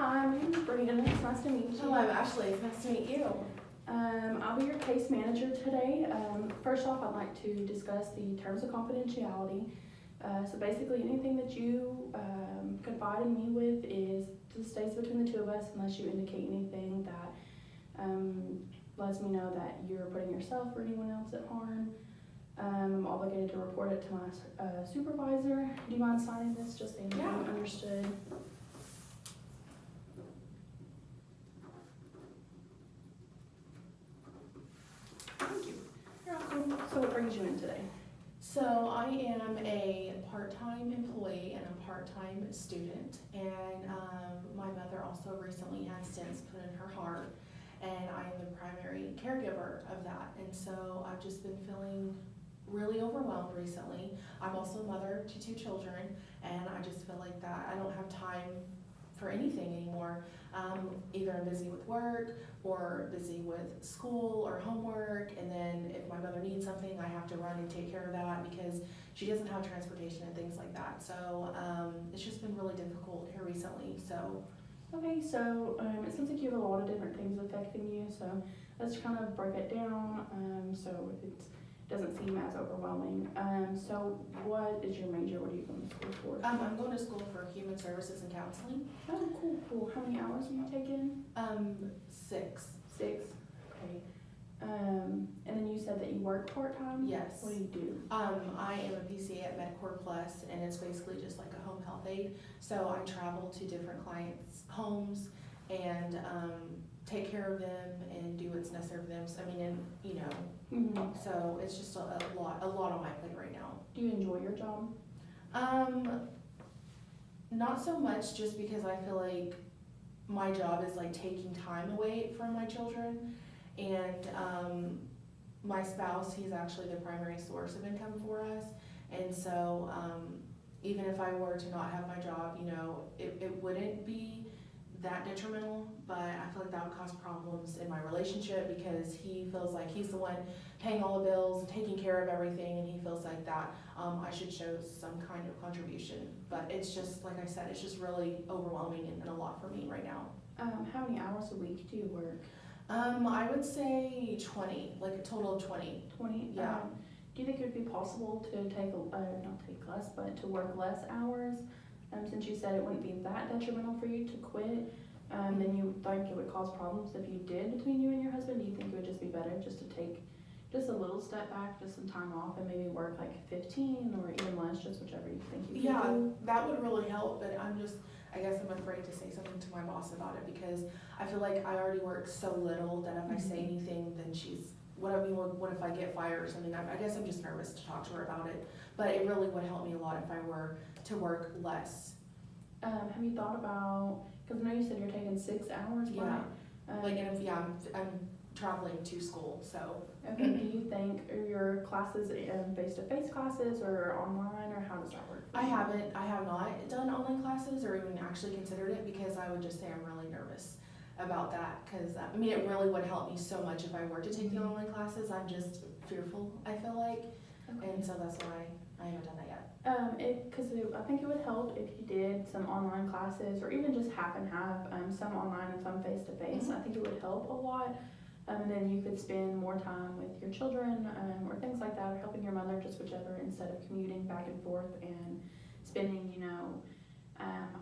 Hi, my name is Brandon. It's nice to meet you. Hello, Ashley. It's nice to meet you. I'll be your case manager today. First off, I'd like to discuss the terms of confidentiality. So basically, anything that you confide in me with just stays between the two of us unless you indicate anything that lets me know that you're putting yourself or anyone else at harm. I'm obligated to report it to my supervisor. Do you mind signing this just so you know you understood? Thank you. You're welcome. So what brings you in today? So I am a part-time employee and a part-time student, and my mother also recently had stents put in her heart, and I am the primary caregiver of that. And so I've just been feeling really overwhelmed recently. I'm also a mother to 2 children, and I just feel like that I don't have time for anything anymore. Either I'm busy with work or busy with school or homework, and then if my mother needs something, I have to run and take care of that because she doesn't have transportation and things like that. So it's just been really difficult here recently. So Okay, so it sounds like you have a lot of different things affecting you, so let's kind of break it down so it doesn't seem as overwhelming. So what is your major? What are you going to school for? I'm going to school for human services and counseling. Oh, cool. How many hours are you taking? 6. 6. Okay. And then you said that you work part-time? Yes. What do you do? I am a PCA at MedCore Plus, and it's basically just like a home health aide. So I travel to different clients' homes and take care of them and do what's necessary for them. So, I mean, and, you know, so it's just a lot on my plate right now. Do you enjoy your job? Not so much, just because I feel like my job is like taking time away from my children, and my spouse, he's actually the primary source of income for us, and so even if I were to not have my job, you know, it wouldn't be that detrimental, but I feel like that would cause problems in my relationship because he feels like he's the one paying all the bills and taking care of everything, and he feels like that I should show some kind of contribution. But it's just, like I said, it's just really overwhelming and a lot for me right now. How many hours a week do you work? I would say 20, like a total of 20. 20? Yeah. Do you think it would be possible to not take less, but to work less hours? Since you said it wouldn't be that detrimental for you to quit, then you think it would cause problems if you did between you and your husband? Do you think it would just be better just to take just a little step back, just some time off, and maybe work like 15 or even less, just whichever you think you can do? That would really help, but I guess I'm afraid to say something to my boss about it because I feel like I already work so little that if I say anything, then what if I get fired or something? I guess I'm just nervous to talk to her about it, but it really would help me a lot if I were to work less. Have you thought about, because I know you said you're taking 6 hours, Yeah. right? I'm traveling to school, so. Okay, do you think your classes face-to-face classes or online, or how does that work? I have not done online classes or even actually considered it because I would just say I'm really nervous about that because I mean it really would help me so much if I were to take the online classes. I'm just fearful, I feel like, and so that's why I haven't done that yet. I think it would help if you did some online classes or even just half and half, some online and some face-to-face. I think it would help a lot. And then you could spend more time with your children or things like that, or helping your mother, just whichever, instead of commuting back and forth and spending,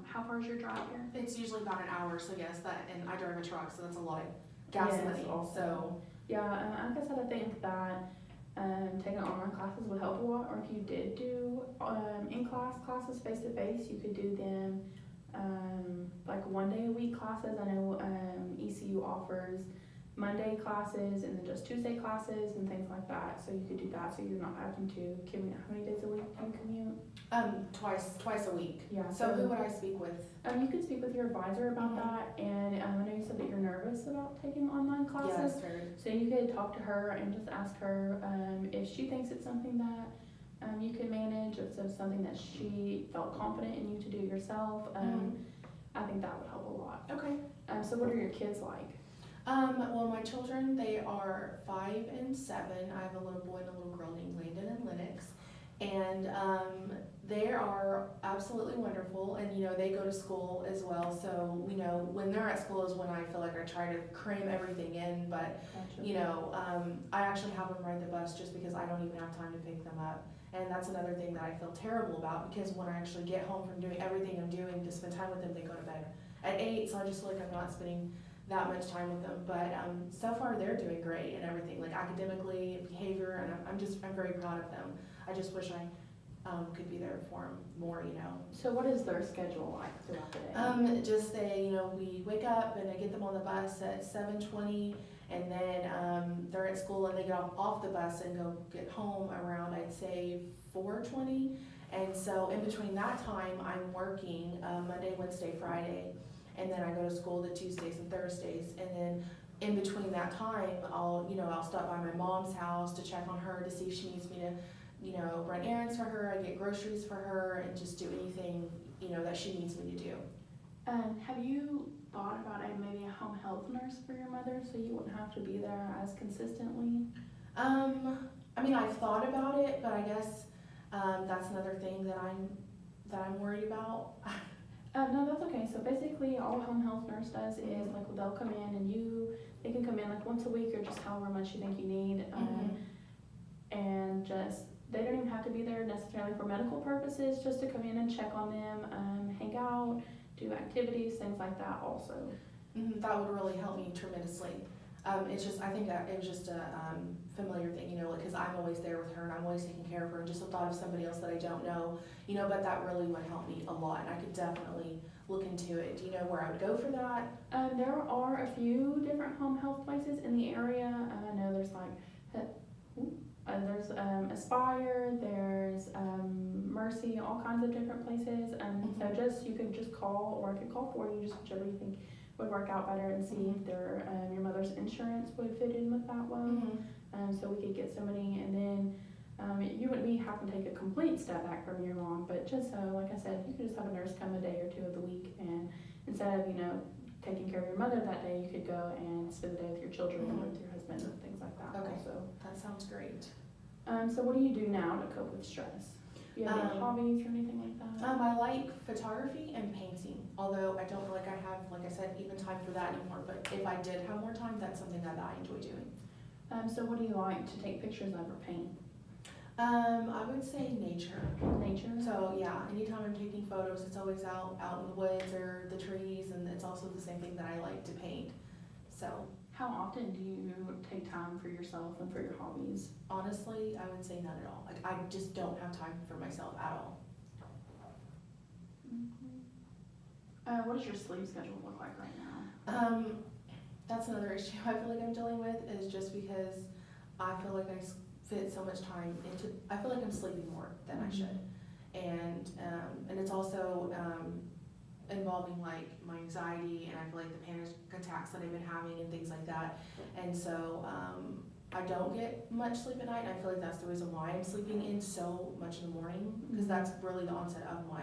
how far is your drive here? It's usually about an hour, so yes, and I drive a truck, so that's a lot of gas money. So yeah, like I said, I think that taking online classes would help a lot, or if you did do in-class classes face-to-face, you could do them like 1 day a week classes. I know ECU offers Monday classes and then just Tuesday classes and things like that. So you could do that so you're not having to commute. How many days a week do you commute? Twice a week. Yeah. So who would I speak with? You could speak with your advisor about that, and I know you said that you're nervous about taking online classes. Yes, very. So you could talk to her and just ask her if she thinks it's something that you can manage, if it's something that she felt confident in you to do yourself. I think that would help a lot. Okay. So what are your kids like? Well, my children, they are 5 and 7. I have a little boy and a little girl named Landon and Lennox, And they are absolutely wonderful, and they go to school as well. So when they're at school is when I feel like I try to cram everything in. But I actually have them ride the bus just because I don't even have time to pick them up. And that's another thing that I feel terrible about, because when I actually get home from doing everything I'm doing to spend time with them, they go to bed at 8. So I just feel like I'm not spending that much time with them. But so far they're doing great and everything, like academically, behavior, and I'm very proud of them. I just wish I could be there for them more. So what is their schedule like throughout the day? Just say, we wake up and I get them on the bus at 7:20, and then they're at school and they get off the bus and go get home around, I'd say 4:20. And so in between that time, I'm working Monday, Wednesday, Friday, and then I go to school the Tuesdays and Thursdays. And then in between that time, I'll stop by my mom's house to check on her, to see if she needs me to run errands for her, I get groceries for her, and just do anything, that she needs me to do. Have you thought about maybe a home health nurse for your mother, so you wouldn't have to be there as consistently? I've thought about it, but I guess that's another thing that I'm worried about. No, that's okay. So basically, all a home health nurse does is like they'll come in and they can come in like once a week or just however much you think you need, and just they don't even have to be there necessarily for medical purposes, just to come in and check on them, hang out, do activities, things like that also. That would really help me tremendously. It's just, I think that it was just a familiar thing, because I'm always there with her and I'm always taking care of her, and just the thought of somebody else that I don't know, but that really would help me a lot, and I could definitely look into it. Do you know where I would go for that? There are a few different home health places in the area. I know there's there's Aspire, there's Mercy, all kinds of different places. So you could just call, or I could call for you, just whichever you think would work out better, and see if your mother's insurance would fit in with that one. So we could get somebody, and then you wouldn't be having to take a complete step back from your mom, but just so, like I said, you could just have a nurse come a day or two of the week, and instead of taking care of your mother that day, you could go and spend the day with your children and with your husband and things like that. Okay, also. that sounds great. So what do you do now to cope with stress? Do you have any hobbies or anything like that? I like photography and painting, although I don't feel like I have, like I said, even time for that anymore. But if I did have more time, that's something that I enjoy doing. So what do you like to take pictures of or paint? I would say nature. Nature? So yeah, anytime I'm taking photos, it's always out in the woods or the trees, and it's also the same thing that I like to paint. So how often do you take time for yourself and for your hobbies? Honestly, I would say none at all. Like, I just don't have time for myself at all. What does your sleep schedule look like right now? That's another issue I feel like I'm dealing with, is just because I feel like I fit so much time into, I feel like I'm sleeping more than I should. And it's also involving like my anxiety, and I feel like the panic attacks that I've been having and things like that. And so I don't get much sleep at night, and I feel like that's the reason why I'm sleeping in so much in the morning, because that's really the onset of my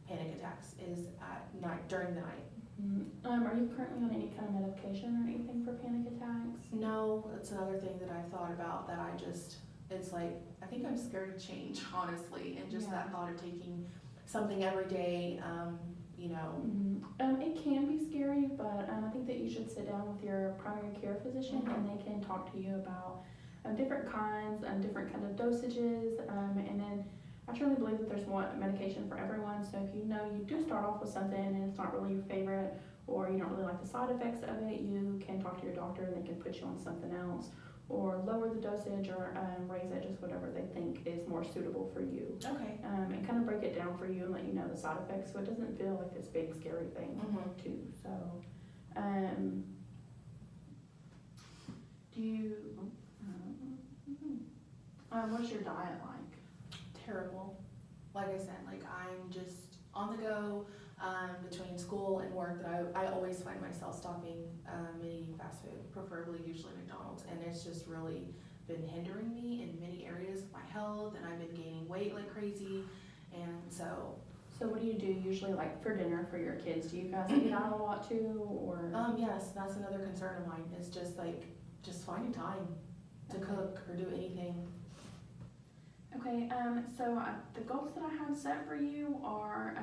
panic attacks, is at night, during the night. Are you currently on any kind of medication or anything for panic attacks? No, that's another thing that I thought about, that it's like, I think I'm scared to change, honestly, and just that thought of taking something every day, It can be scary, but I think that you should sit down with your primary care physician, and they can talk to you about different kinds and different kind of dosages, and then I truly believe that there's one medication for everyone. So if you do start off with something and it's not really your favorite, or you don't really like the side effects of it, you can talk to your doctor and they can put you on something else, or lower the dosage, or raise it, just whatever they think is more suitable for you. Okay. And kind of break it down for you and let you know the side effects, so it doesn't feel like this big scary thing too. So, what's your diet like? Terrible. Like I said, like I'm just on the go, between school and work, that I always find myself stopping and eating fast food, preferably usually McDonald's, and it's just really been hindering me in many areas of my health, and I've been gaining weight like crazy, and so. So what do you do usually, like for dinner for your kids? Do you guys eat out a lot too, or? Yes, that's another concern of mine, is just finding time to cook or do anything. Okay, so the goals that I have set for you are,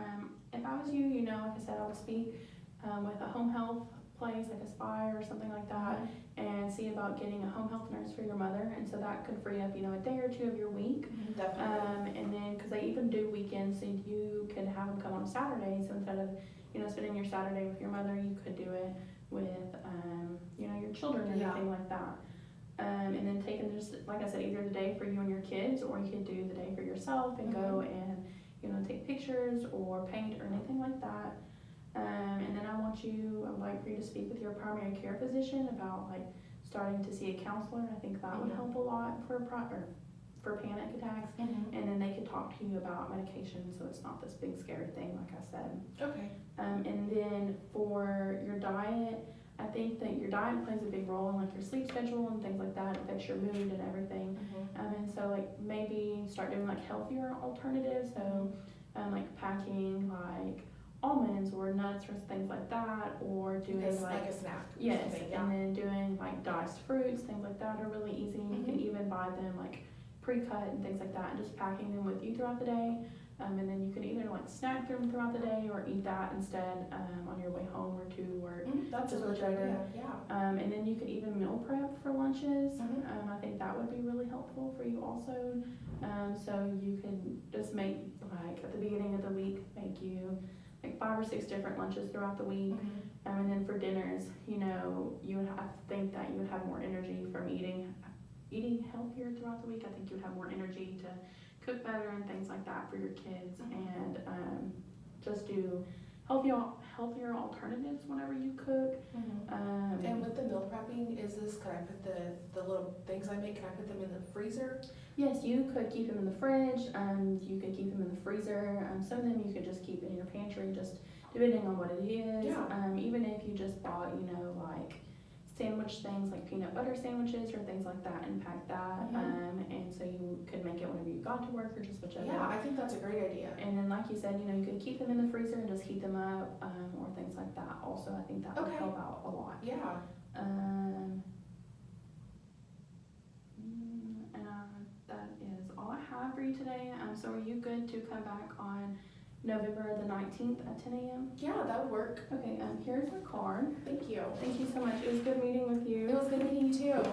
if I was you, like I said, I would speak with a home health place like Aspire or something like that, and see about getting a home health nurse for your mother, and so that could free up, a day or two of your week. Definitely. And then, because they even do weekends, so you could have them come on Saturdays, so instead of, spending your Saturday with your mother, you could do it with, your children or Yeah. anything like that. And then taking just, like I said, either the day for you and your kids, or you could do the day for yourself and go and, take pictures or paint or anything like that. And then I would like for you to speak with your primary care physician about like starting to see a counselor. I think that would help a lot for panic attacks. And then they could talk to you about medication, so it's not this big scary thing, like I said. Okay. And then for your diet, I think that your diet plays a big role in like your sleep schedule and things like that. It affects your mood and everything. And so like maybe start doing like healthier alternatives. So like packing like almonds or nuts or things like that, or doing like a snack. Yes, Yeah. and then doing like diced fruits, things like that are really easy. You can even buy them like pre-cut and things like that, and just packing them with you throughout the day. And then you can either like snack them throughout the day or eat that instead on your way home or to work. That's a Just really good whichever. idea. Yeah. And then you could even meal prep for lunches. I think that would be really helpful for you also. So you can just make like at the beginning of the week, make you like 5 or 6 different lunches throughout the week. And then for dinners, you would think that you would have more energy from eating healthier throughout the week. I think you would have more energy to cook better and things like that for your kids, and just do healthier alternatives whenever you cook. And with the meal prepping, could I put the little things I make, can I put them in the freezer? Yes, you could keep them in the fridge, you could keep them in the freezer, some of them you could just keep in your pantry, just depending on what it is. Yeah. Even if you just bought, like sandwich things like peanut butter sandwiches or things like that, and pack that, and so you could make it whenever you got to work or just whichever. Yeah, I think that's a great idea. And then like you said, you could keep them in the freezer and just heat them up, or things like that also. I think that would help out a lot. Yeah. That is all I have for you today. So are you good to come back on November the 19th at 10 a.m.? Yeah, that would work. Okay, here's your card. Thank you. Thank you so much. It was good meeting with you. It was good meeting you too.